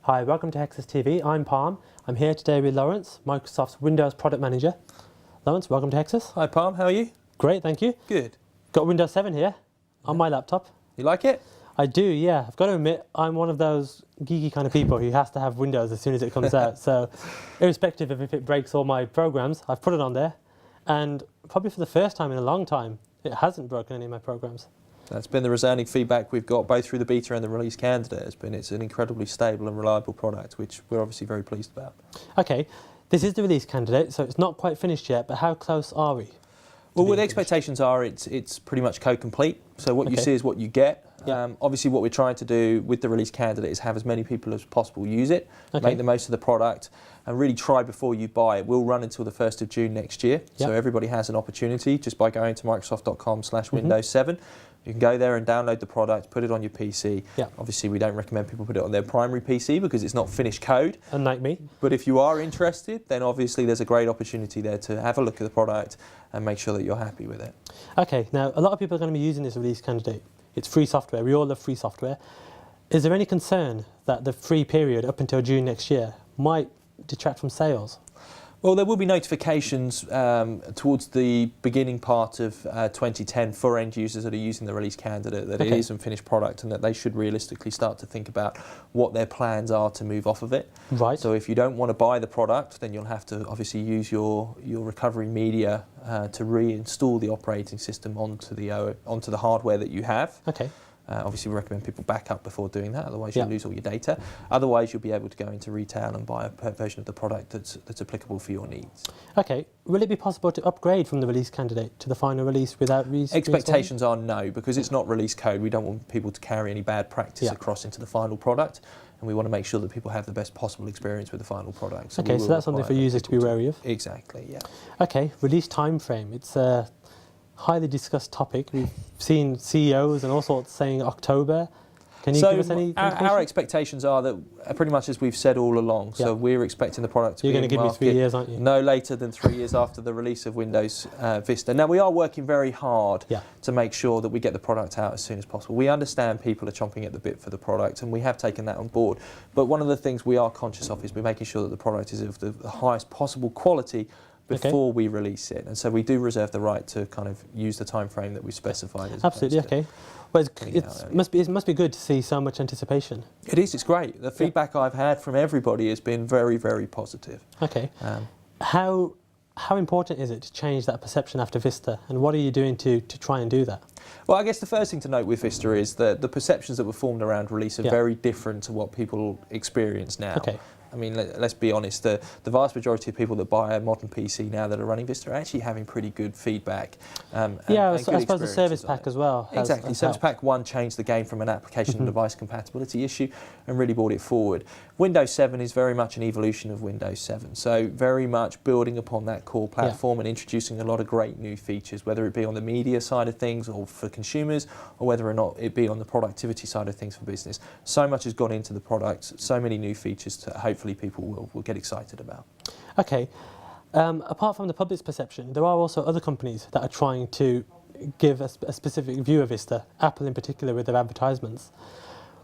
Hi, welcome to Hexus TV. I'm Parm. I'm here today with Laurence, Microsoft's Windows Product Manager. Laurence, welcome to Hexus. Hi Parm, how are you? Great, thank you. Good. Got Windows 7 here on my laptop. You like it? I do, yeah. I've got to admit, I'm one of those geeky kind of people who has to have Windows as soon as it comes out. So irrespective of if it breaks all my programs, I've put it on there. And probably for the first time in a long time, it hasn't broken any of my programs. That's been the resounding feedback we've got both through the beta and the release candidate. It's an incredibly stable and reliable product, which we're obviously very pleased about. Okay, this is the release candidate, so it's not quite finished yet, but how close are we? Well, what the expectations are, it's pretty much code complete. So what you see is what you get. Yeah. Obviously, what we're trying to do with the release candidate is have as many people as possible use it, make the most of the product, and really try before you buy it. We'll run until the 1st of June next year, so everybody has an opportunity just by going to microsoft.com/Windows 7. You can go there and download the product, put it on your PC. Obviously, we don't recommend people put it on their primary PC because it's not finished code. Unlike me. But if you are interested, then obviously there's a great opportunity there to have a look at the product and make sure that you're happy with it. Okay, now a lot of people are going to be using this release candidate. It's free software. We all love free software. Is there any concern that the free period up until June next year might detract from sales? Well, there will be notifications towards the beginning part of 2010 for end users that are using the release candidate that it is a finished product and that they should realistically start to think about what their plans are to move off of it. Right. So if you don't want to buy the product, then you'll have to obviously use your recovery media to reinstall the operating system onto the hardware that you have. Okay. Obviously, we recommend people back up before doing that, otherwise you'll lose all your data. Otherwise, you'll be able to go into retail and buy a version of the product that's applicable for your needs. Okay. Will it be possible to upgrade from the release candidate to the final release without Expectations are no, because it's not release code. We don't want people to carry any bad practice across into the final product, and we want to make sure that people have the best possible experience with the final product. So okay, so that's something for users to be wary of? Exactly, yeah. Okay, release time frame. It's a highly discussed topic. We've seen CEOs and all sorts saying October. Can you give us any indication? Our expectations are that pretty much as we've said all along. So we're expecting the product to be in the market. You're going to give me 3 years, aren't you? No later than 3 years after the release of Windows Vista. Now, we are working very hard to make sure that we get the product out as soon as possible. We understand people are chomping at the bit for the product, and we have taken that on board. But one of the things we are conscious of is we're making sure that the product is of the highest possible quality before we release it, and so we do reserve the right to kind of use the time frame that we've specified. Absolutely, okay. Well, it must be good to see so much anticipation. It is. It's great. The feedback I've had from everybody has been very, very positive. Okay. How important is it to change that perception after Vista, and what are you doing to try and do that? Well, I guess the first thing to note with Vista is that the perceptions that were formed around release are very different to what people experience now. Okay. I mean, let's be honest, the vast majority of people that buy a modern PC now that are running Vista are actually having pretty good feedback. And I suppose the service pack as well. Exactly. Service Pack 1 changed the game from an application and device compatibility issue and really brought it forward. Windows 7 is very much an evolution of Windows 7, so very much building upon that core platform and introducing a lot of great new features, whether it be on the media side of things or for consumers, or whether or not it be on the productivity side of things for business. So much has gone into the product, so many new features to hopefully people will get excited about. Okay. Apart from the public's perception, there are also other companies that are trying to give a specific view of Vista, Apple in particular with their advertisements.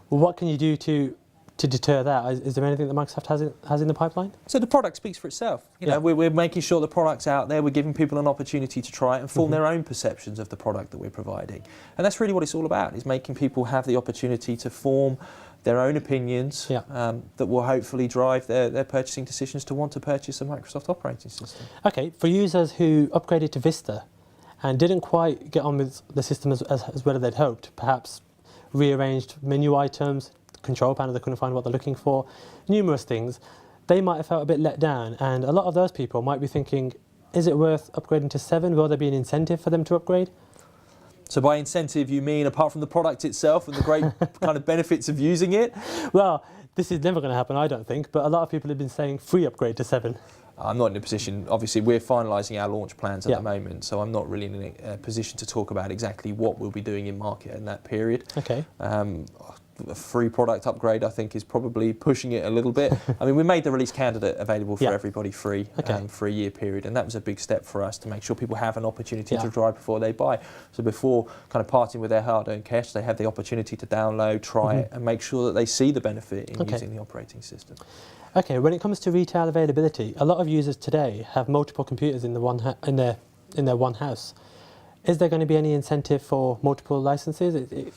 Well, what can you do to deter that? Is there anything that Microsoft has in the pipeline? So the product speaks for itself. You know, we're making sure the product's out there, we're giving people an opportunity to try it and form their own perceptions of the product that we're providing. And that's really what it's all about, is making people have the opportunity to form their own opinions that will hopefully drive their purchasing decisions to want to purchase a Microsoft operating system. Okay, for users who upgraded to Vista and didn't quite get on with the system as well as they'd hoped, perhaps rearranged menu items, control panel, they couldn't find what they're looking for, numerous things, they might have felt a bit let down, and a lot of those people might be thinking, is it worth upgrading to 7? Will there be an incentive for them to upgrade? So by incentive, you mean apart from the product itself and the great kind of benefits of using it? Well, this is never going to happen, I don't think, but a lot of people have been saying free upgrade to 7. I'm not in a position, obviously we're finalising our launch plans at the moment, so I'm not really in a position to talk about exactly what we'll be doing in market in that period. Okay. a free product upgrade, I think, is probably pushing it a little bit. I mean, we made the release candidate available for everybody free for a year period, and that was a big step for us to make sure people have an opportunity to try before they buy. So before kind of parting with their hard-earned cash, they have the opportunity to download, try it, and make sure that they see the benefit in using the operating system. Okay, when it comes to retail availability, a lot of users today have multiple computers in their one house. Is there going to be any incentive for multiple licenses?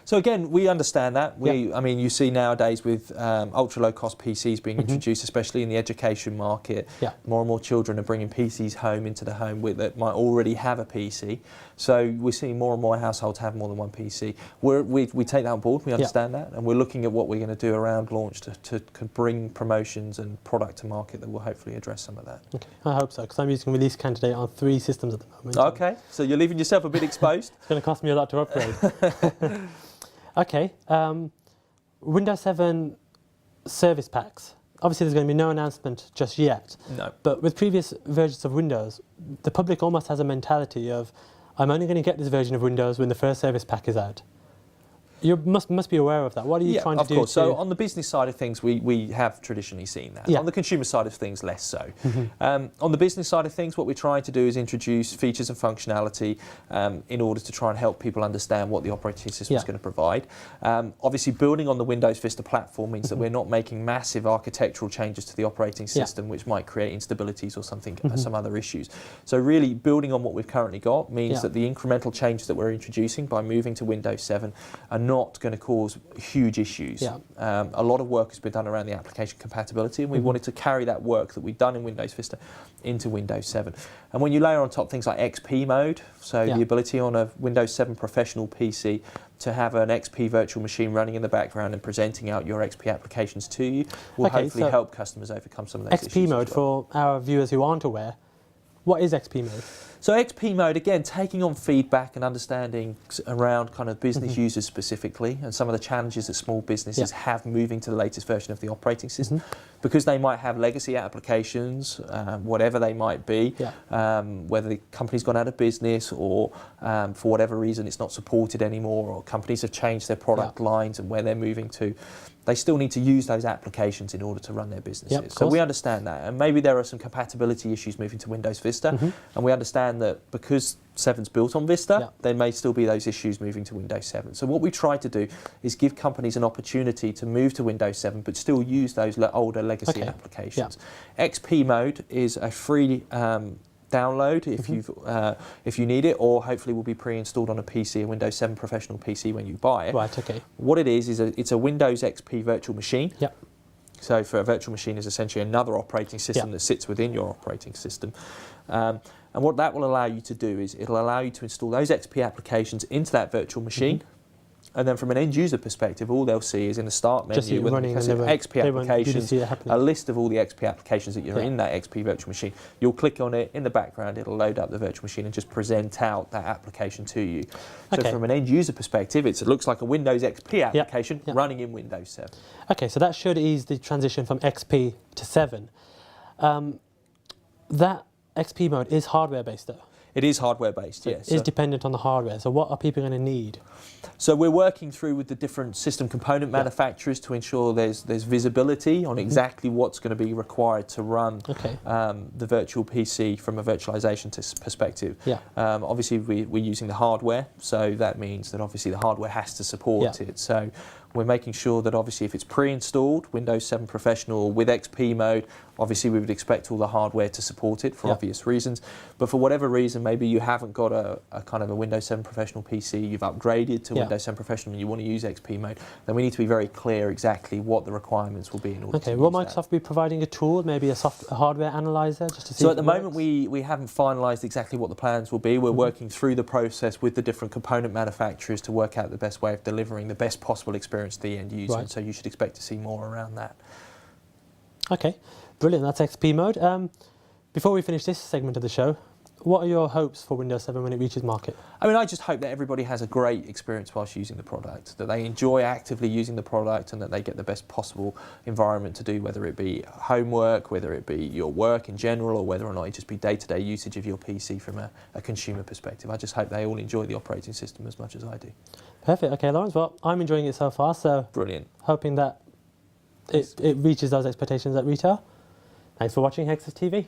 So again, we understand that. I mean, you see nowadays with ultra low cost PCs being introduced, especially in the education market, more and more children are bringing PCs home into the home that might already have a PC. So we're seeing more and more households have more than one PC. We take that on board, we understand that, and we're looking at what we're going to do around launch to bring promotions and product to market that will hopefully address some of that. Okay, I hope so, because I'm using release candidate on 3 systems at the moment. Okay, so you're leaving yourself a bit exposed. It's going to cost me a lot to upgrade. Okay, Windows 7 service packs. Obviously there's going to be no announcement just yet. No. But with previous versions of Windows, the public almost has a mentality of, I'm only going to get this version of Windows when the first service pack is out. You must be aware of that. What are you trying to do? Of course. So on the business side of things, we have traditionally seen that. On the consumer side of things, less so. On the business side of things, what we're trying to do is introduce features and functionality in order to try and help people understand what the operating system is going to provide. Obviously, building on the Windows Vista platform means that we're not making massive architectural changes to the operating system, which might create instabilities or something, some other issues. So really, building on what we've currently got means that the incremental changes that we're introducing by moving to Windows 7 are not going to cause huge issues. A lot of work has been done around the application compatibility, and we wanted to carry that work that we've done in Windows Vista into Windows 7. And when you layer on top things like XP mode, so the ability on a Windows 7 professional PC to have an XP virtual machine running in the background and presenting out your XP applications to you will hopefully help customers overcome some of those issues. XP mode, for our viewers who aren't aware, what is XP mode? So XP mode, again, taking on feedback and understanding around kind of business users specifically and some of the challenges that small businesses have moving to the latest version of the operating system, because they might have legacy applications, whatever they might be, whether the company's gone out of business or for whatever reason it's not supported anymore, or companies have changed their product lines and where they're moving to. They still need to use those applications in order to run their businesses. So we understand that. And maybe there are some compatibility issues moving to Windows Vista. And we understand that because 7's built on Vista, there may still be those issues moving to Windows 7. So what we try to do is give companies an opportunity to move to Windows 7, but still use those older legacy applications. XP mode is a free download if you need it, or hopefully will be pre-installed on a PC, a Windows 7 professional PC when you buy it. Right, okay. What it is it's a Windows XP virtual machine. So for a virtual machine is essentially another operating system that sits within your operating system. And what that will allow you to do is it'll allow you to install those XP applications into that virtual machine. And then from an end user perspective, all they'll see is in the start menu with XP applications, a list of all the XP applications that are in that XP virtual machine. You'll click on it, in the background it'll load up the virtual machine and just present out that application to you. So from an end user perspective, it looks like a Windows XP application running in Windows 7. Okay, so that should ease the transition from XP to 7. That XP mode is hardware based though? It is hardware based, yes. It is dependent on the hardware. So what are people going to need? So we're working through with the different system component manufacturers to ensure there's visibility on exactly what's going to be required to run the virtual PC from a virtualization perspective. Obviously we're using the hardware, so that means that obviously the hardware has to support it. So we're making sure that obviously if it's pre-installed, Windows 7 Professional with XP mode, obviously we would expect all the hardware to support it for obvious reasons. But for whatever reason, maybe you haven't got a kind of a Windows 7 Professional PC, you've upgraded to Windows 7 Professional and you want to use XP mode, then we need to be very clear exactly what the requirements will be in order to use will Microsoft be providing a tool, maybe a hardware analyzer, just to see? So at the moment we haven't finalised exactly what the plans will be. We're working through the process with the different component manufacturers to work out the best way of delivering the best possible experience to the end user, and so you should expect to see more around that. Okay, brilliant, that's XP mode. Before we finish this segment of the show, what are your hopes for Windows 7 when it reaches market? I mean, I just hope that everybody has a great experience whilst using the product, that they enjoy actively using the product, and that they get the best possible environment to do, whether it be homework, whether it be your work in general, or whether or not it just be day-to-day usage of your PC from a consumer perspective. I just hope they all enjoy the operating system as much as I do. Perfect. Okay, Laurence. Well, I'm enjoying it so far, so Brilliant. hoping that it reaches those expectations at retail. Thanks for watching Hexus TV.